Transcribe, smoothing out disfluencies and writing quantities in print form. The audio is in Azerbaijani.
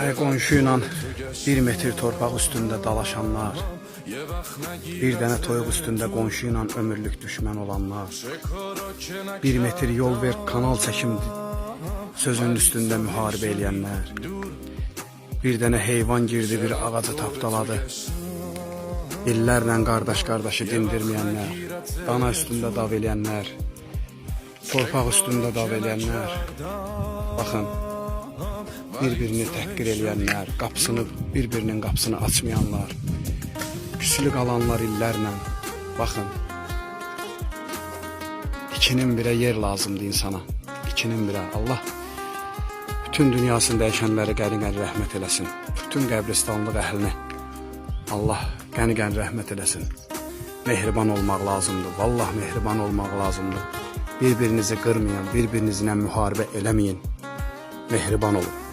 Ay qonşuyla 1 metr torpaq üstündə dalaşanlar, bir dənə toyuq üstündə qonşuyla ömürlük düşmən olanlar, 1 metr yol ver kanal çəkim sözünün üstündə müharibə eləyənlər, bir dənə heyvan girdi bir ağacı tapdaladı, illərlə qardaşı dindirməyənlər, dana üstündə dav eləyənlər, torpaq üstündə dav eləyənlər, baxın, bir-birini təhqir eləyənlər, bir-birinin qapısını açmayanlar, küslü qalanlar illərlə, baxın, 2'nin 1'e yer lazımdı insana, 2'nin 1'e. Allah bütün dünyasını dəyişənləri qəni-qəni rəhmət eləsin, bütün qəbristanlıq əhlini Allah qəni-qəni rəhmət eləsin. Mehriban olmaq lazımdır, vallah mehriban olmaq lazımdır. Bir-birinizi qırmayın, bir-birinizlə müharibə eləməyin, mehriban olun.